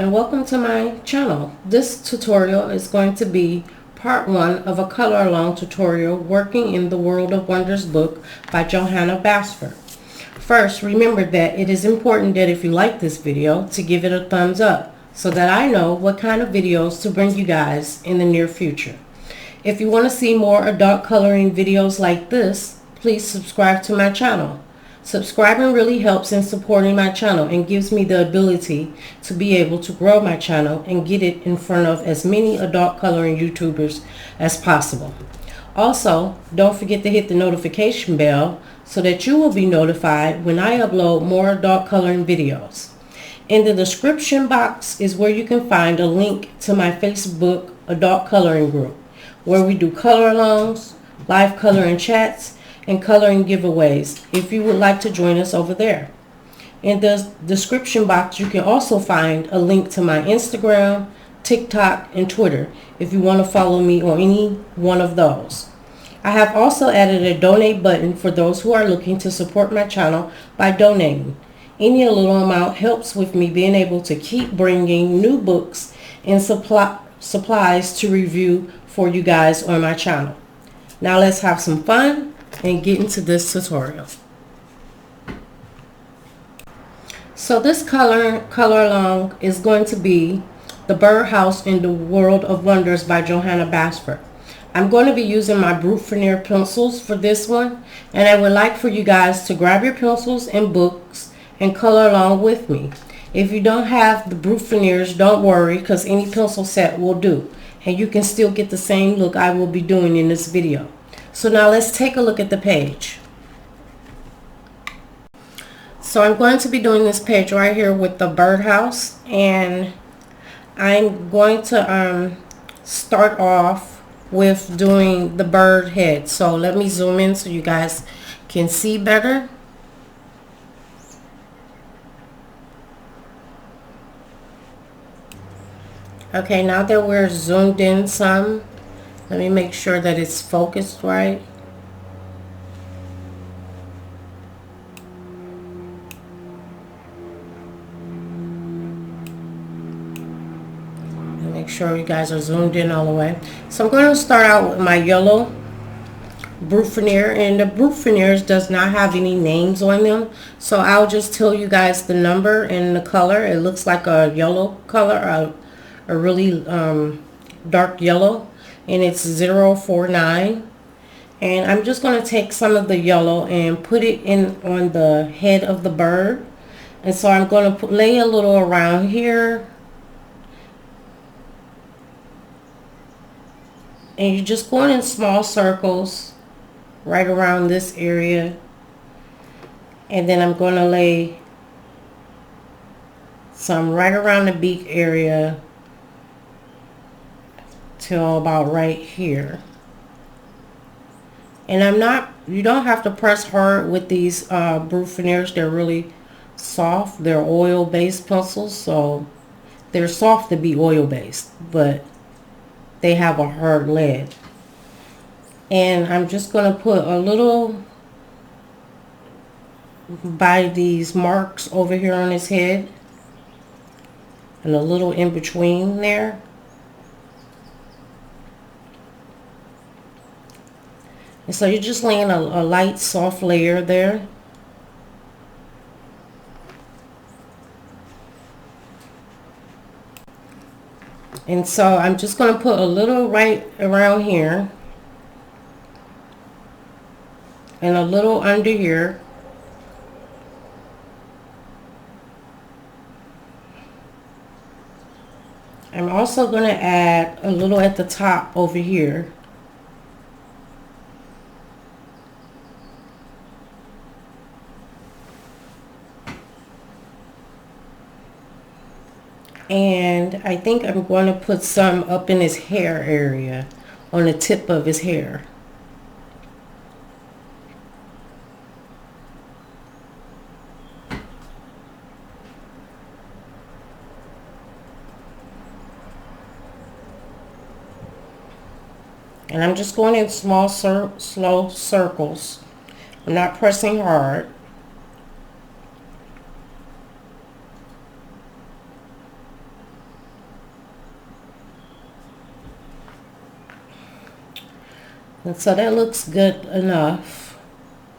and welcome to my channel. This tutorial is going to be part 1 of a color along tutorial working in the World of Wonders book by Johanna Basford. First, remember that it is important that if you like this video to give it a thumbs up so that I know what kind of videos to bring you guys in the near future. If you want to see more adult coloring videos like this, please subscribe to my channel. Subscribing really helps in supporting my channel and gives me the ability to be able to grow my channel and get it in front of as many adult coloring YouTubers as possible. Also, don't forget to hit the notification bell so that you will be notified when I upload more adult coloring videos. In the description box is where you can find a link to my Facebook adult coloring group, where we do color alongs, live coloring chats, and coloring giveaways if you would like to join us over there. In the description box you can also find a link to my Instagram, TikTok, and Twitter if you want to follow me on any one of those. I have also added a donate button for those who are looking to support my channel by donating. Any little amount helps with me being able to keep bringing new books and supplies to review for you guys on my channel. Now let's have some fun and get into this tutorial. So this color along is going to be The Birdhouse in the World of Wonders by Johanna Basford. I'm going to be using my Brute Veneer pencils for this one, and I would like for you guys to grab your pencils and books and color along with me. If you don't have the Brute Veneers, don't worry, because any pencil set will do, and you can still get the same look I will be doing in this video. So now let's take a look at the page. So I'm going to be doing this page right here with the birdhouse, and I'm going to start off with doing the bird head. So let me zoom in so you guys can see better. Okay, now that we're zoomed in some, let me make sure that it's focused right. Make sure you guys are zoomed in all the way. So I'm going to start out with my yellow Brute Veneer, and the Brute Veneers does not have any names on them, so I'll just tell you guys the number and the color. It looks like a yellow color, a really dark yellow, and it's 049. And I'm just going to take some of the yellow and put it in on the head of the bird. And so I'm going to lay a little around here, and you're just going in small circles right around this area. And then I'm going to lay some right around the beak area till about right here. And you don't have to press hard with these Brute Veneers. They're really soft. They're oil-based pencils, so they're soft to be oil-based, but they have a hard lead. And I'm just going to put a little by these marks over here on his head, and a little in between there. And so you're just laying a light, soft layer there. And so I'm just going to put a little right around here and a little under here. I'm also going to add a little at the top over here. And I think I'm going to put some up in his hair area, on the tip of his hair. And I'm just going in small, slow circles. I'm not pressing hard. And so that looks good enough.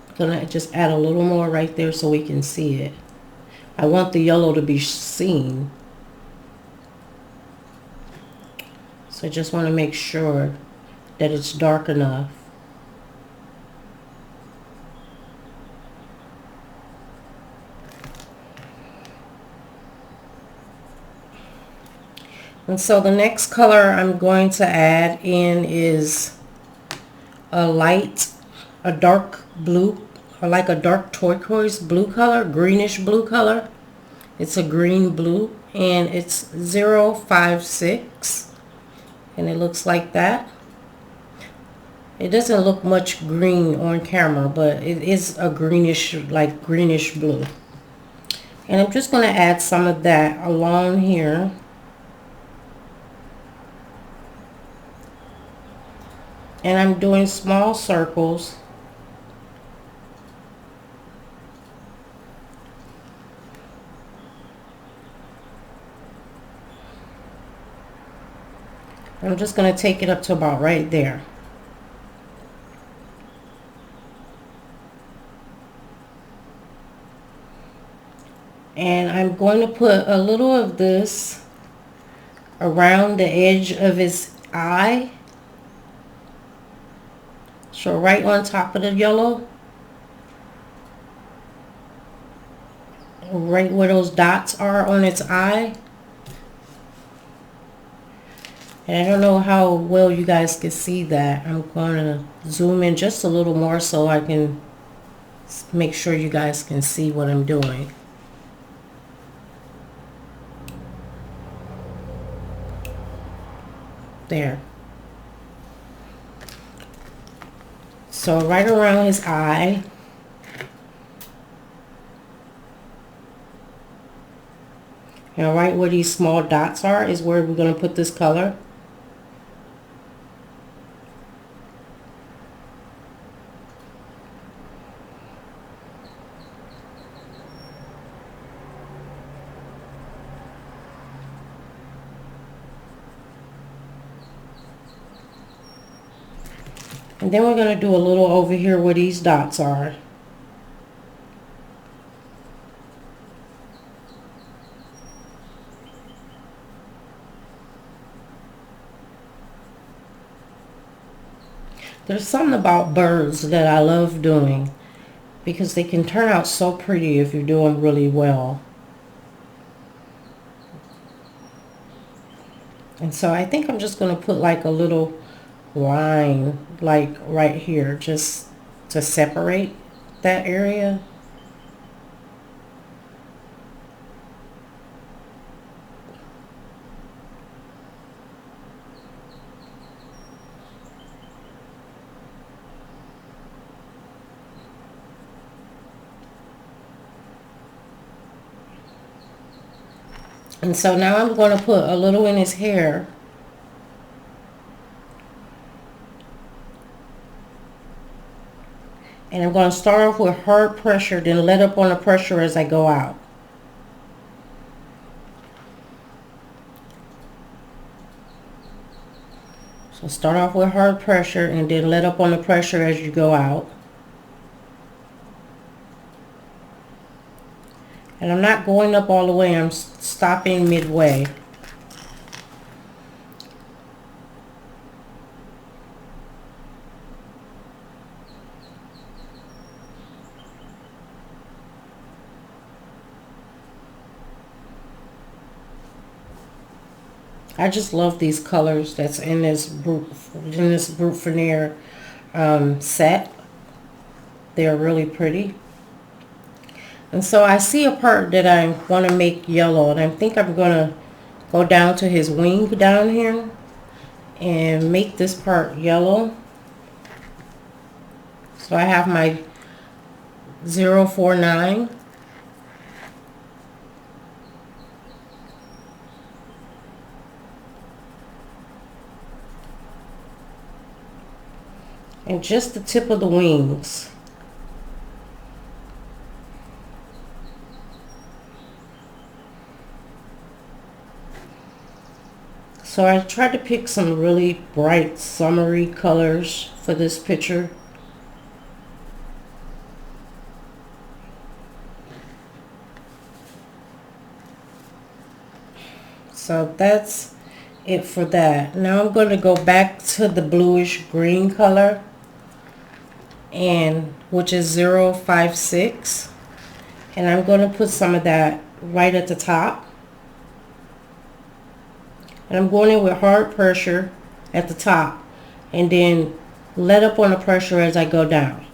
I'm gonna just add a little more right there so we can see it. I want the yellow to be seen. So I just want to make sure that it's dark enough. And so the next color I'm going to add in is a dark blue, or like a dark turquoise blue color, greenish blue color. It's a green blue, and it's 056, and it looks like that. It doesn't look much green on camera, but it is a greenish, like greenish blue. And I'm just going to add some of that along here. And I'm doing small circles. I'm just going to take it up to about right there. And I'm going to put a little of this around the edge of his eye. So right on top of the yellow, right where those dots are on its eye. And I don't know how well you guys can see that. I'm going to zoom in just a little more so I can make sure you guys can see what I'm doing. There. So right around his eye. And right where these small dots are is where we're going to put this color. And then we're going to do a little over here where these dots are. There's something about birds that I love doing because they can turn out so pretty if you're doing really well. And so I think I'm just going to put like a little line like right here just to separate that area. And so now I'm going to put a little in his hair. And I'm going to start off with hard pressure, then let up on the pressure as I go out. So start off with hard pressure and then let up on the pressure as you go out. And I'm not going up all the way, I'm stopping midway. I just love these colors that's in this Brut Veneer set. They're really pretty. And so I see a part that I want to make yellow, and I think I'm going to go down to his wing down here and make this part yellow. So I have my 049. And just the tip of the wings. So I tried to pick some really bright summery colors for this picture. So that's it for that. Now I'm going to go back to the bluish green color, and which is 056, and I'm going to put some of that right at the top. And I'm going in with hard pressure at the top and then let up on the pressure as I go down.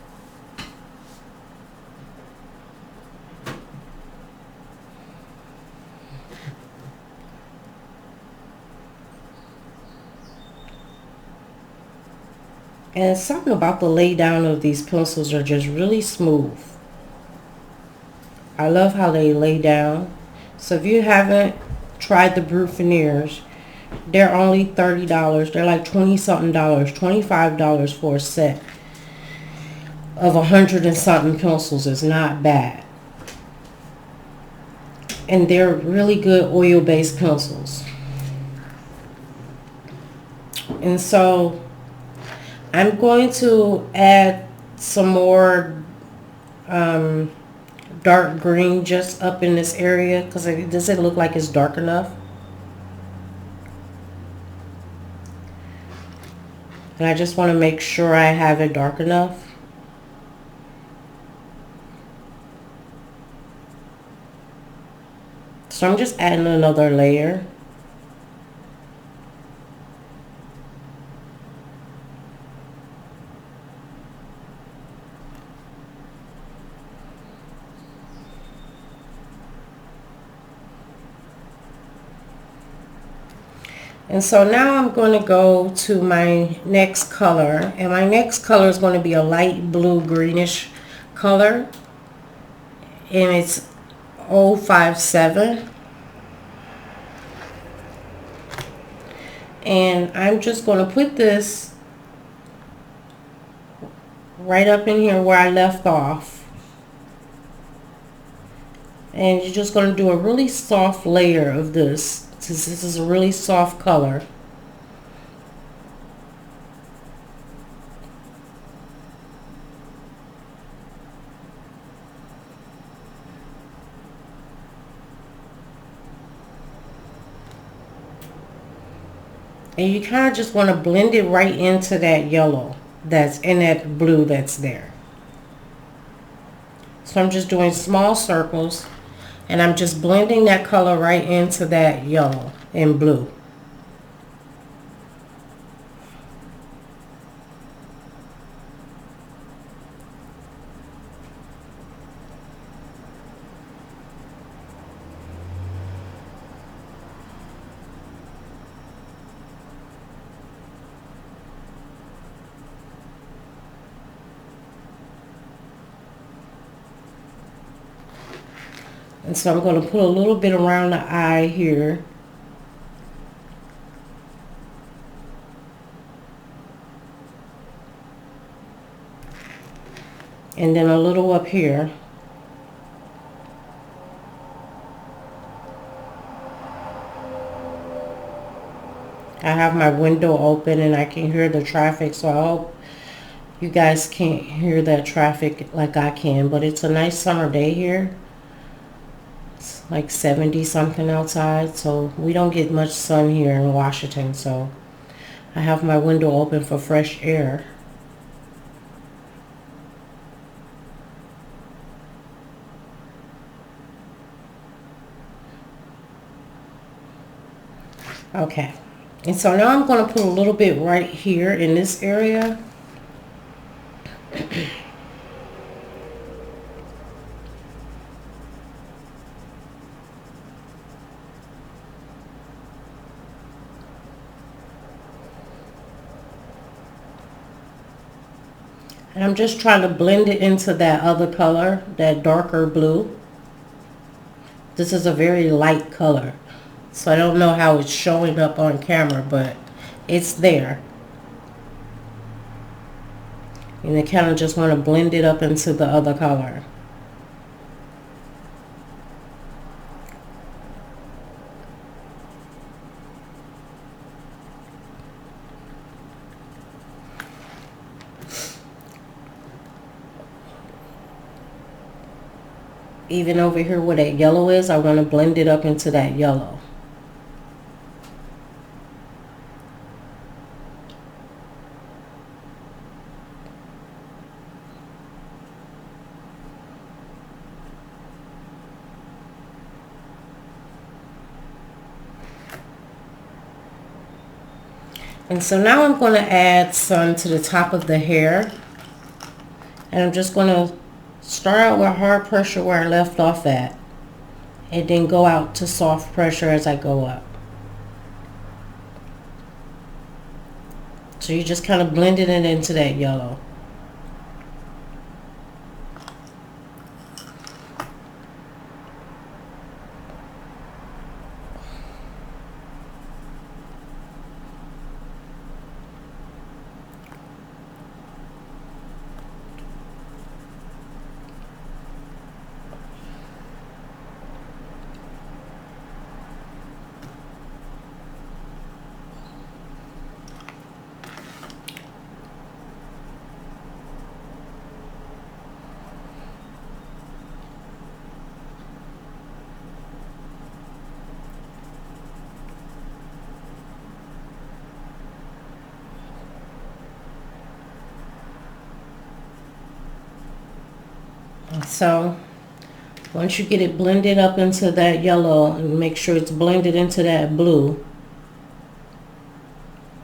And something about the lay down of these pencils are just really smooth. I love how they lay down. So if you haven't tried the Brute Veneers, they're only $30. They're like 20 something dollars, $25 for a set of 100 and something pencils is not bad. And they're really good oil-based pencils. And so I'm going to add some more dark green just up in this area because it doesn't look like it's dark enough. And I just want to make sure I have it dark enough. So I'm just adding another layer. And so now I'm going to go to my next color, and my next color is going to be a light blue greenish color, and it's 057. And I'm just going to put this right up in here where I left off, and you're just going to do a really soft layer of this. This is a really soft color. And you kind of just want to blend it right into that yellow that's in that blue that's there. So I'm just doing small circles, and I'm just blending that color right into that yellow and blue. And so I'm going to put a little bit around the eye here. And then a little up here. I have my window open and I can hear the traffic, so I hope you guys can't hear that traffic like I can. But it's a nice summer day here. It's like 70 something outside, so we don't get much sun here in Washington, so I have my window open for fresh air. Okay, and so now I'm going to put a little bit right here in this area. And I'm just trying to blend it into that other color, that darker blue. This is a very light color, so I don't know how it's showing up on camera, but it's there. And I kind of just want to blend it up into the other color. Even over here where that yellow is, I want to blend it up into that yellow. And so now I'm going to add some to the top of the hair. And I'm just going to start out with hard pressure where I left off at. And then go out to soft pressure as I go up. So you just kind of blending it into that yellow. So once you get it blended up into that yellow, and make sure it's blended into that blue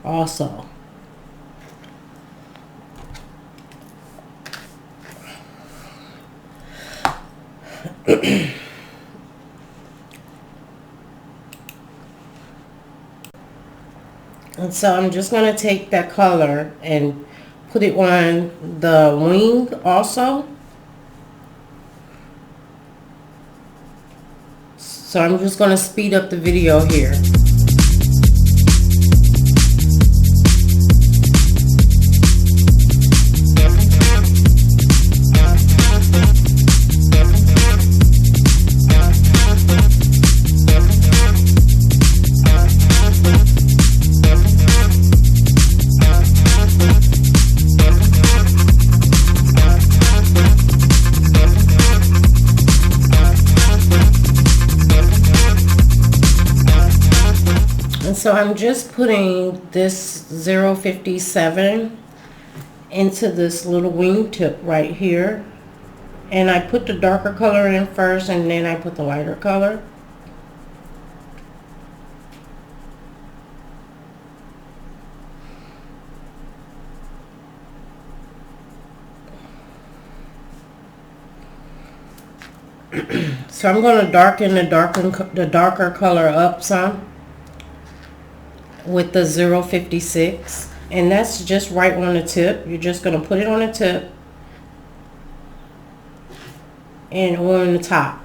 also. And so I'm just going to take that color and put it on the wing also. So I'm just going to speed up the video here. So I'm just putting this 057 into this little wing tip right here. And I put the darker color in first and then I put the lighter color. So I'm going to darken the darker color up some with the 056, and that's just right on the tip. You're just going to put it on the tip and on the top.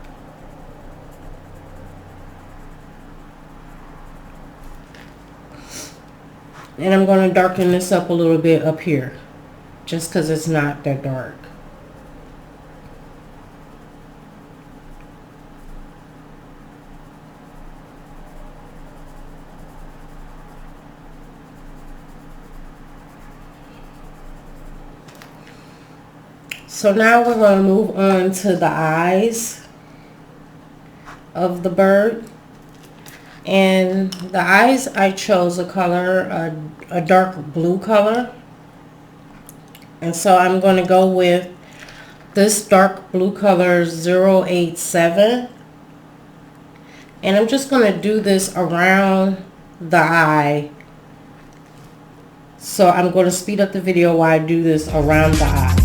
And I'm going to darken this up a little bit up here just because it's not that dark. So now we're going to move on to the eyes of the bird. And the eyes, I chose a color, a dark blue color. And so I'm going to go with this dark blue color 087. And I'm just going to do this around the eye. So I'm going to speed up the video while I do this around the eye.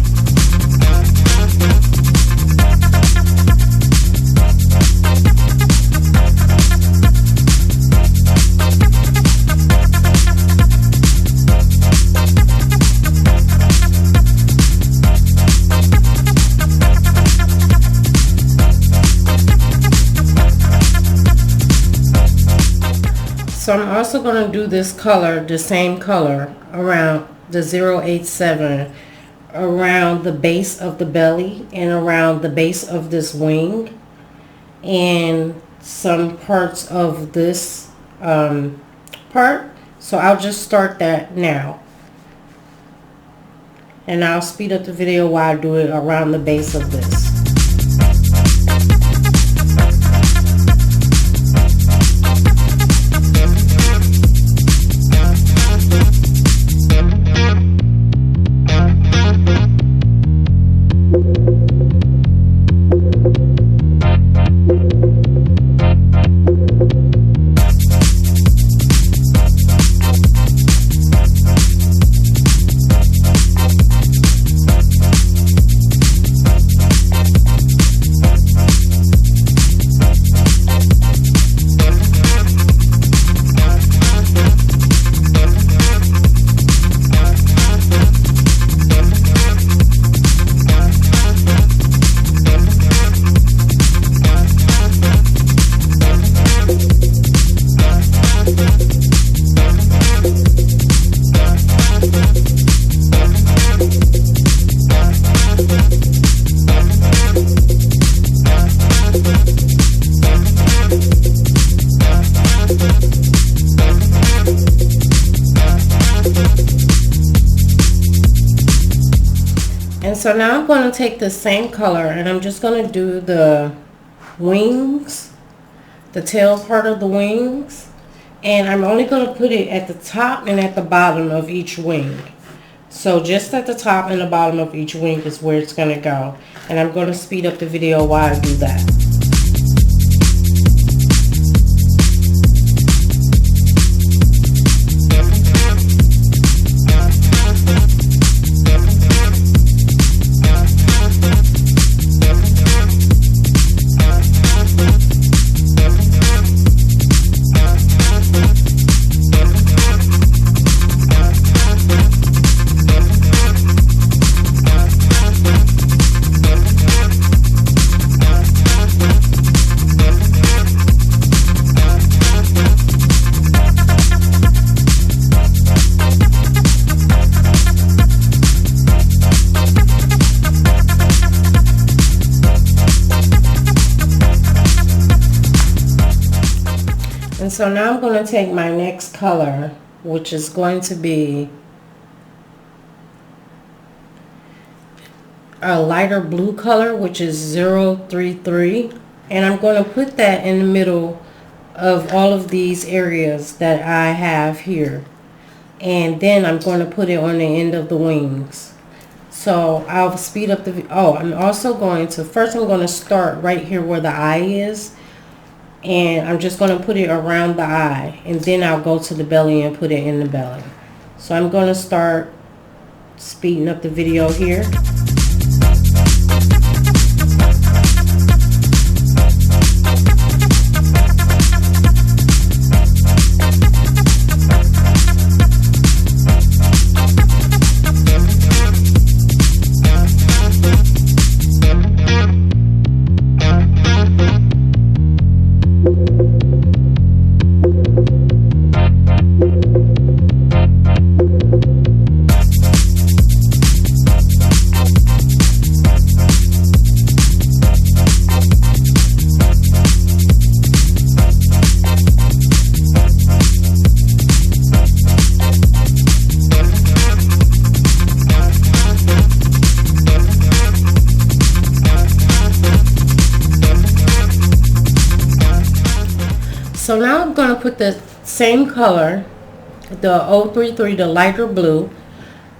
So I'm also going to do this color, the same color, around the 087, around the base of the belly and around the base of this wing and some parts of this part. So I'll just start that now. And I'll speed up the video while I do it around the base of this. so now I'm going to take the same color and I'm just going to do the wings, the tail part of the wings, and I'm only going to put it at the top and at the bottom of each wing. So just at the top and the bottom of each wing is where it's going to go, and I'm going to speed up the video while I do that. And so now I'm going to take my next color, which is going to be a lighter blue color, which is 033, and I'm going to put that in the middle of all of these areas that I have here, and then I'm going to put it on the end of the wings. So I'll speed up the I'm also going to first I'm going to start right here where the eye is, and I'm just going to put it around the eye, and then I'll go to the belly and put it in the belly. So I'm going to start speeding up the video here. So now I'm going to put the same color, the 033, the lighter blue.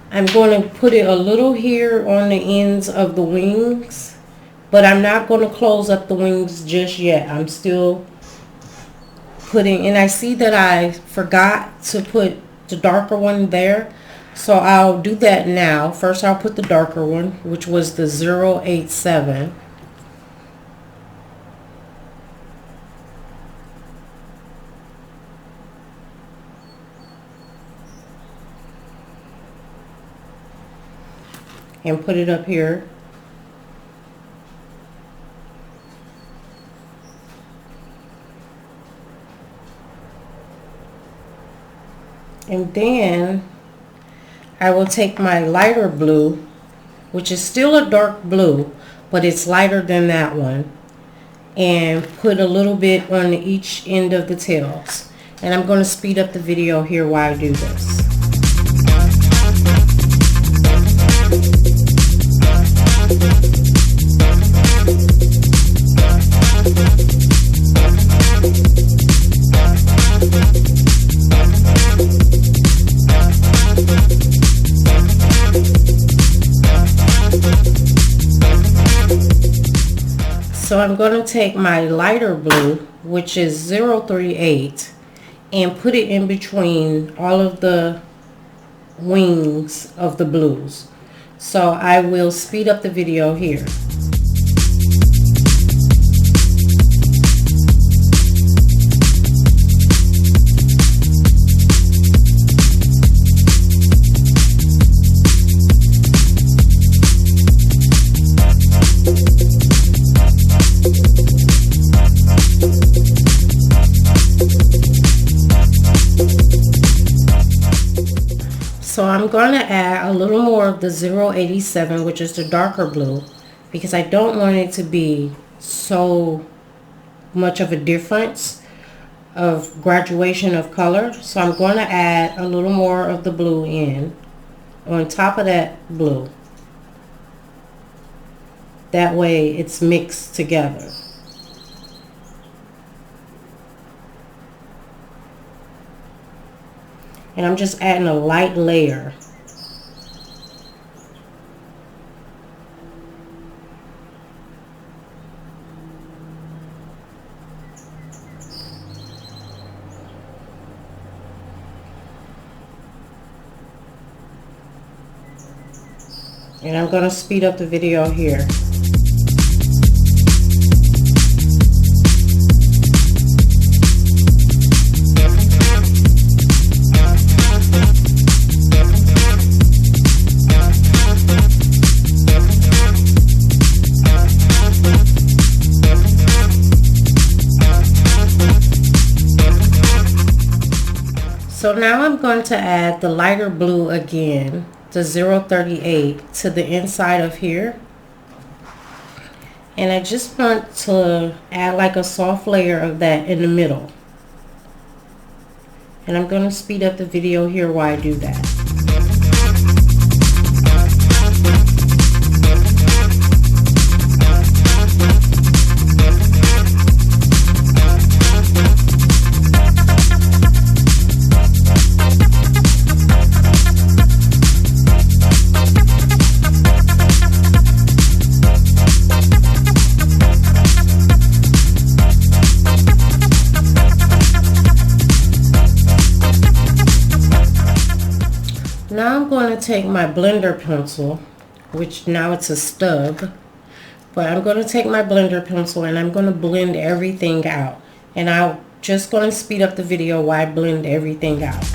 I'm going to put it a little here on the ends of the wings, but I'm not going to close up the wings just yet. I'm still putting, and I see that I forgot to put the darker one there, so I'll do that now. First I'll put the darker one, which was the 087. And put it up here. And then I will take my lighter blue, which is still a dark blue, but it's lighter than that one, and put a little bit on each end of the tails. And I'm going to speed up the video here while I do this. So I'm going to take my lighter blue, which is 038, and put it in between all of the wings of the blues. So I will speed up the video here. So I'm going to add a little more of the 087, which is the darker blue, because I don't want it to be so much of a difference of graduation of color. So I'm going to add a little more of the blue in on top of that blue. That way it's mixed together. And I'm just adding a light layer. And I'm going to speed up the video here. So now I'm going to add the lighter blue again, the 038, to the inside of here. And I just want to add like a soft layer of that in the middle. And I'm going to speed up the video here while I do that. Now I'm going to take my blender pencil, which now it's a stub, but I'm going to take my blender pencil and I'm going to blend everything out. And I'm just going to speed up the video while I blend everything out.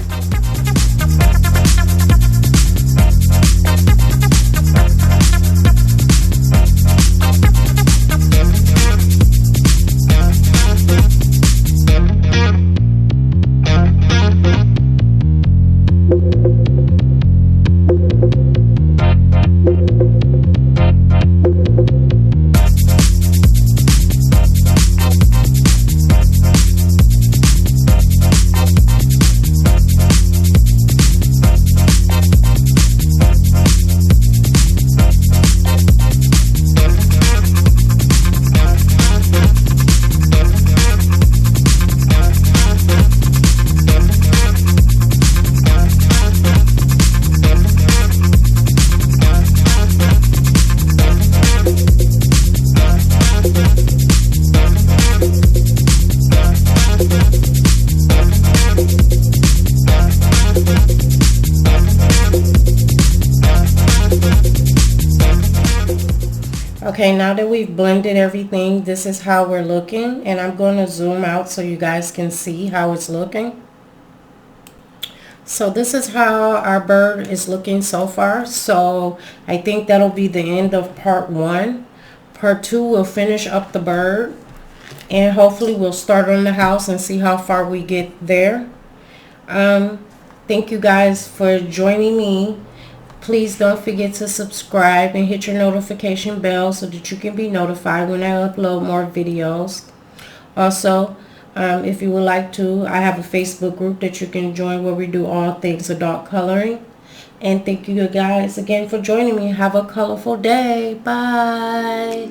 Okay, now that we've blended everything, this is how we're looking, and I'm going to zoom out so you guys can see how it's looking. So this is how our bird is looking so far. So I think that'll be the end of part 1. Part 2, we'll finish up the bird, and hopefully we'll start on the house and see how far we get there. Thank you guys for joining me. Please don't forget to subscribe and hit your notification bell so that you can be notified when I upload more videos. Also, if you would like to, I have a Facebook group that you can join where we do all things adult coloring. And thank you guys again for joining me. Have a colorful day. Bye.